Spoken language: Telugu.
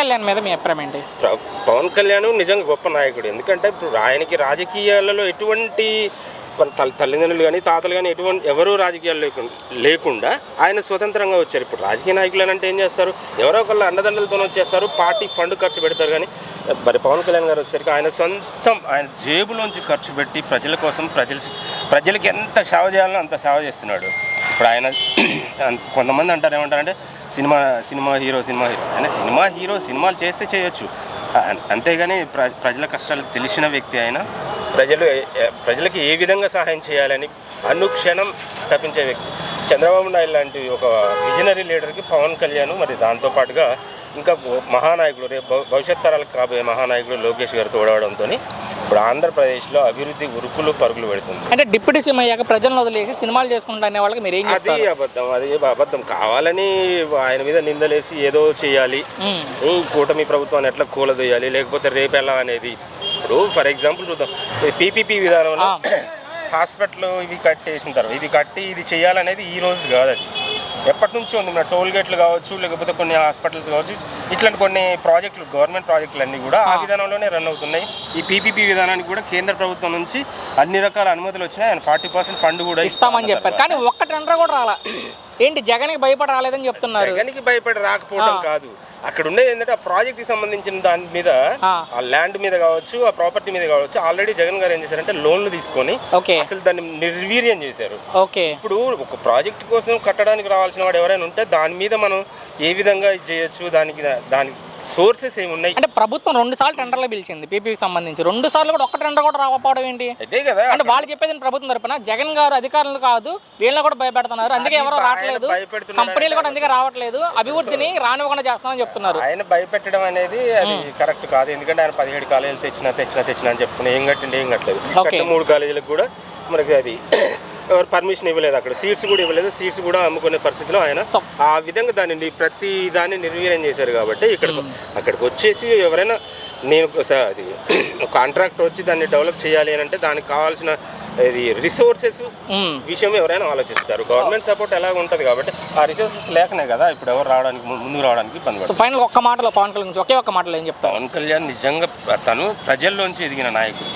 కళ్యాణ్ మీద మీ అభిప్రాయం ఏంటి? పవన్ కళ్యాణ్ నిజంగా గొప్ప నాయకుడు. ఎందుకంటే ఇప్పుడు ఆయనకి రాజకీయాలలో ఎటువంటి తల్లిదండ్రులు కానీ తాతలు కానీ ఎవరూ రాజకీయాలు లేకుండా ఆయన స్వతంత్రంగా వచ్చారు. ఇప్పుడు రాజకీయ నాయకులు అంటే ఏం చేస్తారు, ఎవరో ఒకళ్ళ అండదండలతో వచ్చేస్తారు, పార్టీ ఫండ్ ఖర్చు పెడతారు. కానీ మరి పవన్ కళ్యాణ్ గారు వచ్చేసరికి ఆయన సొంతం ఆయన జేబులోంచి ఖర్చు పెట్టి ప్రజల కోసం ప్రజలకి ఎంత సేవ చేయాలో అంత సేవ చేస్తున్నాడు. ఇప్పుడు ఆయన కొంతమంది అంటారు ఏమంటారంటే సినిమా హీరో ఆయన సినిమాలు చేస్తే చేయొచ్చు, అంతేగాని ప్రజల కష్టాలు తెలిసిన వ్యక్తి ఆయన. ప్రజలకి ఏ విధంగా సహాయం చేయాలని అనుక్షణం తప్పించే వ్యక్తి. చంద్రబాబు నాయుడు లాంటి ఒక విజనరీ లీడర్కి పవన్ కళ్యాణ్, మరి దాంతోపాటుగా ఇంకా మహానాయకుడు, రేపు భవిష్యత్ తరాలకు కాబోయే మహానాయకుడు లోకేష్ గారు తోడవడంతో ఇప్పుడు ఆంధ్రప్రదేశ్లో అభివృద్ధి ఉరుకులు పరుగులు పెడుతుంది. అంటే డిప్యూటీ సీఎం అయ్యాక ప్రజలను వదిలేసి సినిమాలు చేసుకుంటా అనే వాళ్ళకి మీరు ఏం చెప్తారు? అది అబద్ధం. కావాలని ఆయన మీద నిందలేసి ఏదో చేయాలి, ఈ కూటమి ప్రభుత్వాన్ని ఎట్లా కూలదోయాలి, లేకపోతే రేపు ఎలా అనేది. ఇప్పుడు ఫర్ ఎగ్జాంపుల్ చూద్దాం, పీపీపీ విధానంలో హాస్పిటల్ ఇవి కట్టేసిన తర్వాత ఇది చేయాలనేది ఈ రోజు కాదు, అది ఎప్పటి నుంచో ఉంది. మన టోల్ గేట్లు కావచ్చు, లేకపోతే కొన్ని హాస్పిటల్స్ కావచ్చు, ఇట్లాంటి కొన్ని ప్రాజెక్టులు, గవర్నమెంట్ ప్రాజెక్టులు అన్నీ కూడా ఆ విధానంలోనే రన్ అవుతున్నాయి. ఈ పీపీపీ విధానానికి కూడా కేంద్ర ప్రభుత్వం నుంచి అన్ని రకాల అనుమతులు వచ్చినాయి. ఆయన 40% ఫండ్ కూడా ఇస్తామని చెప్పారు. కానీ ఒక్క టెండర్ కూడా రాలా. ఏంటి జగన్కి భయపడి రాలేదని చెప్తున్నారు? జగన్కి భయపడి రాకపోవడం కాదు, అక్కడ ఉండేది ఏంటంటే ఆ ప్రాజెక్ట్కి సంబంధించిన దాని మీద, ఆ ల్యాండ్ మీద కావచ్చు, ఆ ప్రాపర్టీ మీద కావచ్చు, ఆల్రెడీ జగన్ గారు ఏం చేశారంటే లోన్లు తీసుకొని అసలు దాన్ని నిర్వీర్యం చేశారు. ఇప్పుడు ఒక ప్రాజెక్ట్ కోసం కట్టడానికి రావాల్సిన వాడు ఎవరైనా ఉంటే దాని మీద మనం ఏ విధంగా చేయొచ్చు, దానికి సోర్సెస్ ఏమున్నాయి. అంటే ప్రభుత్వం 2 సార్లు టెండర్లు పిలిచింది పీపీకి సంబంధించి, 2 సార్లు కూడా ఒక్క టెండర్ కూడా రాకపోవడం ఏంటి? అదే కదా, అంటే వాళ్ళు చెప్పేది ప్రభుత్వం తరపున జగన్ గారు అధికారులు కాదు వీళ్ళని కూడా భయపెడుతున్నారు, అందుకే ఎవరో రావట్లేదు, కంపెనీలు కూడా అందుకే రావట్లేదు, అభివృద్ధిని రానివ్వకుండా చేస్తామని చెప్తున్నారు. ఆయన భయపెట్టడం అనేది అది కరెక్ట్ కాదు. ఎందుకంటే ఆయన 17 కాలేజీలు తెచ్చినా అని చెప్పుకుని ఏం కట్టలేదు. 3 కాలేజీలకు కూడా మనకి అది ఎవరు పర్మిషన్ ఇవ్వలేదు, అక్కడ సీట్స్ కూడా ఇవ్వలేదు, సీట్స్ కూడా అమ్ముకునే పరిస్థితిలో ఆయన ఆ విధంగా ప్రతి దాన్ని నిర్వీర్యం చేశారు. కాబట్టి అక్కడికి వచ్చేసి ఎవరైనా అది కాంట్రాక్టర్ వచ్చి దాన్ని డెవలప్ చేయాలి అని అంటే దానికి కావాల్సిన రిసోర్సెస్ విషయం ఎవరైనా ఆలోచిస్తారు. గవర్నమెంట్ సపోర్ట్ ఎలాగ ఉంటుంది కాబట్టి ఆ రిసోర్సెస్ లేకనే కదా ఇప్పుడు ఎవరు ముందుకు రావడానికి ఇబ్బంది. ఫైనల్ ఒక్క మాటలో పవన్ కళ్యాణ్ ఒకే ఒక్క మాటలో ఏం చెప్తారు? పవన్ కళ్యాణ్ నిజంగా తను ప్రజల్లోంచి ఎదిగిన నాయకుడు.